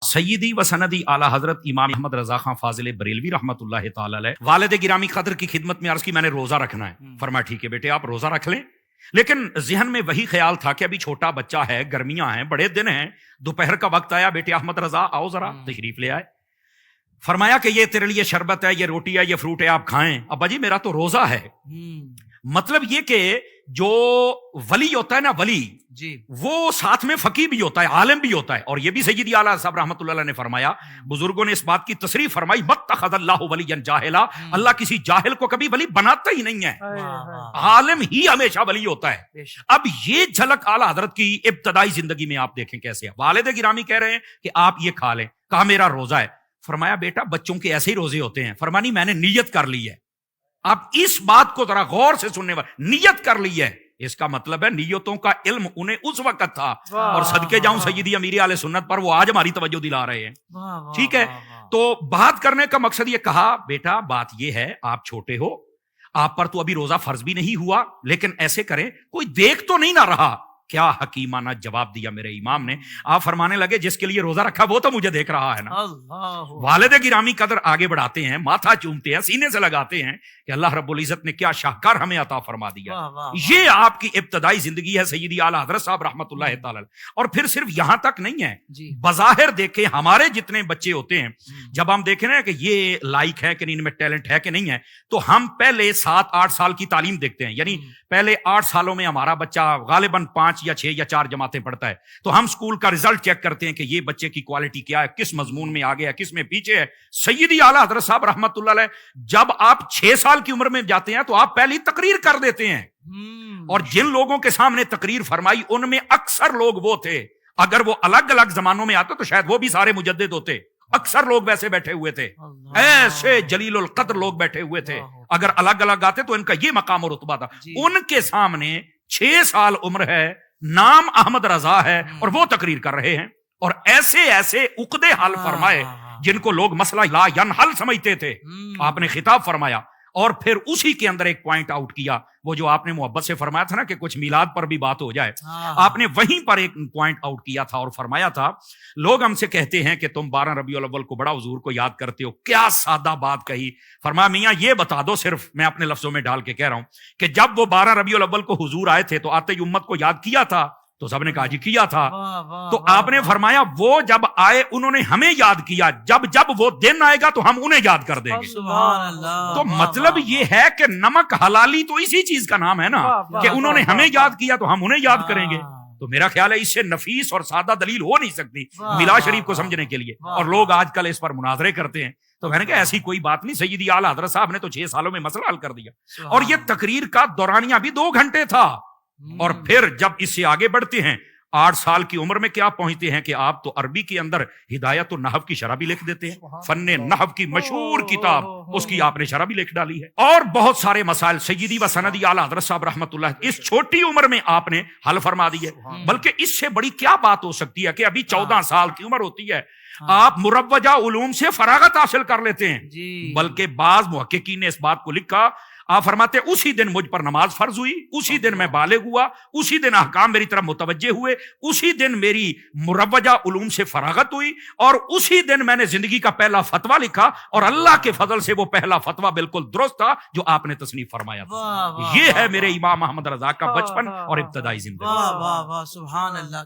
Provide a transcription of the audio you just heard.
سیدی و سندی اعلی حضرت امام احمد رضا خان فاضل بریلوی رحمت اللہ تعالی علیہ والد گرامی قدر کی خدمت میں عرض کی میں نے روزہ رکھنا ہے. فرمایا ٹھیک ہے بیٹے آپ روزہ رکھ لیں، لیکن ذہن میں وہی خیال تھا کہ ابھی چھوٹا بچہ ہے، گرمیاں ہیں، بڑے دن ہیں، دوپہر کا وقت آیا، بیٹے احمد رضا آؤ ذرا تشریف لے آئے. فرمایا کہ یہ تیرے لیے شربت ہے، یہ روٹی ہے، یہ فروٹ ہے، آپ کھائیں. ابا جی میرا تو روزہ ہے. مطلب یہ کہ جو ولی ہوتا ہے نا، ولی جی وہ ساتھ میں فقیہ بھی ہوتا ہے، عالم بھی ہوتا ہے. اور یہ بھی سیدی اعلیٰ صاحب رحمۃ اللہ علیہ نے فرمایا، بزرگوں نے اس بات کی تصریح فرمائی، متخذ اللہ ولیا جاہلا، اللہ کسی جاہل کو کبھی ولی بناتا ہی نہیں ہے، عالم ہی ہمیشہ ولی ہوتا ہے. اب یہ جھلک اعلیٰ حضرت کی ابتدائی زندگی میں آپ دیکھیں کیسے ہے. والد گرامی کہہ رہے ہیں کہ آپ یہ کھا لیں. کہا میرا روزہ ہے. فرمایا بیٹا بچوں کے ایسے ہی روزے ہوتے ہیں. فرمایا نہیں، میں نے نیت کر لی ہے. آپ اس بات کو ذرا غور سے سننے والے، نیت کر لی ہے، اس کا مطلب ہے نیتوں کا علم انہیں اس وقت تھا. اور صدقے جاؤں سیدی امیر اہل سنت پر، وہ آج ہماری توجہ دلا رہے ہیں. ٹھیک ہے، تو بات کرنے کا مقصد یہ کہا بیٹا بات یہ ہے آپ چھوٹے ہو، آپ پر تو ابھی روزہ فرض بھی نہیں ہوا، لیکن ایسے کریں کوئی دیکھ تو نہیں نہ رہا. کیا حکیمانہ جواب دیا میرے امام نے. آپ فرمانے لگے جس کے لیے روزہ رکھا وہ تو مجھے دیکھ رہا ہے نا. والد گرامی قدر آگے بڑھاتے ہیں، ماتھا چومتے ہیں، سینے سے لگاتے ہیں کہ اللہ رب العزت نے کیا شاہکار ہمیں عطا فرما دیا. یہ آپ کی ابتدائی زندگی ہے سیدی اعلیٰ حضرت صاحب رحمۃ اللہ تعالی. اور پھر صرف یہاں تک نہیں ہے، بظاہر دیکھیں ہمارے جتنے بچے ہوتے ہیں، جب ہم دیکھیں نا کہ یہ لائق ہے کہ نہیں، ان میں ٹیلنٹ ہے کہ نہیں ہے، تو ہم پہلے 7-8 سال کی تعلیم دیکھتے ہیں. یعنی پہلے 8 سالوں میں ہمارا بچہ غالباً 5 یا 6 یا 4 جماعتیں پڑھتا ہے، تو ہم اسکول کا رزلٹ چیک کرتے ہیں کہ یہ بچے کی کوالٹی کیا ہے، کس مضمون میں آگے ہے، کس میں پیچھے ہے. سیدی اعلیٰ حضرت صاحب رحمۃ اللہ علیہ جب آپ 6 سال کی عمر میں جاتے ہیں تو آپ پہلی تقریر کر دیتے ہیں. اور جن لوگوں کے سامنے تقریر فرمائی ان میں اکثر لوگ وہ تھے، اگر وہ الگ الگ زمانوں میں آتے تو شاید وہ بھی سارے مجدد ہوتے. اکثر لوگ ویسے بیٹھے ہوئے تھے، ایسے جلیل القدر لوگ بیٹھے ہوئے تھے. اگر الگ الگ آتے تو ان کا یہ مقام اور رتبہ تھا. ان کے سامنے 6 سال عمر ہے، نام احمد رضا ہے، اور وہ تقریر کر رہے ہیں. اور ایسے ایسے عقدے حل فرمائے جن کو لوگ مسئلہ لا ینحل سمجھتے تھے، آپ نے خطاب فرمایا. اور پھر اسی کے اندر ایک پوائنٹ آؤٹ کیا، وہ جو آپ نے محبت سے فرمایا تھا نا کہ کچھ میلاد پر بھی بات ہو جائے، آپ نے وہیں پر ایک پوائنٹ آؤٹ کیا تھا اور فرمایا تھا لوگ ہم سے کہتے ہیں کہ تم 12 ربیع الاول کو بڑا حضور کو یاد کرتے ہو. کیا سادہ بات کہی. فرمایا میاں یہ بتا دو، صرف میں اپنے لفظوں میں ڈال کے کہہ رہا ہوں کہ جب وہ 12 ربیع الاول کو حضور آئے تھے تو آتے ہی امت کو یاد کیا تھا؟ تو سب نے کہا جی کیا تھا. تو آپ نے فرمایا وہ جب آئے انہوں نے ہمیں یاد کیا، جب جب وہ دن آئے گا تو ہم انہیں یاد کر دیں گے. تو مطلب یہ ہے کہ نمک حلالی تو اسی چیز کا نام ہے نا، کہ انہوں نے ہمیں یاد کیا تو ہم انہیں یاد کریں گے. تو میرا خیال ہے اس سے نفیس اور سادہ دلیل ہو نہیں سکتی میلاد شریف کو سمجھنے کے لیے. اور لوگ آج کل اس پر مناظرے کرتے ہیں. تو میں نے کہا ایسی کوئی بات نہیں، سیدی اعلیٰ حضرت صاحب نے تو 6 سالوں میں مسئلہ حل کر دیا. اور یہ تقریر کا دورانیہ بھی 2 گھنٹے تھا. اور پھر جب اس سے آگے بڑھتے ہیں 8 سال کی عمر میں کیا پہنچتے ہیں کہ آپ تو عربی کے اندر ہدایت النحو کی شرح بھی لکھ دیتے ہیں. فن نحو کی مشہور کتاب، اس کی آپ نے شرح بھی لکھ ڈالی ہے. اور بہت سارے مسائل سیدی و سندی اعلیٰ حضرت صاحب رحمۃ اللہ اس چھوٹی عمر میں آپ نے حل فرما دی ہے. بلکہ اس سے بڑی کیا بات ہو سکتی ہے کہ ابھی 14 سال کی عمر ہوتی ہے، آپ مروجہ علوم سے فراغت حاصل کر لیتے ہیں. بلکہ بعض محققین نے اس بات کو لکھا، آپ فرماتے اسی دن مجھ پر نماز فرض ہوئی، اسی دن میں بالغ ہوا، اسی دن احکام میری طرف متوجہ ہوئے، اسی دن میری مروجہ علوم سے فراغت ہوئی، اور اسی دن میں نے زندگی کا پہلا فتویٰ لکھا، اور اللہ کے فضل سے وہ پہلا فتویٰ بالکل درست تھا جو آپ نے تصنیف فرمایا تھا. یہ ہے میرے امام احمد رضا کا بچپن اور ابتدائی زندگی. واہ واہ واہ، سبحان اللہ.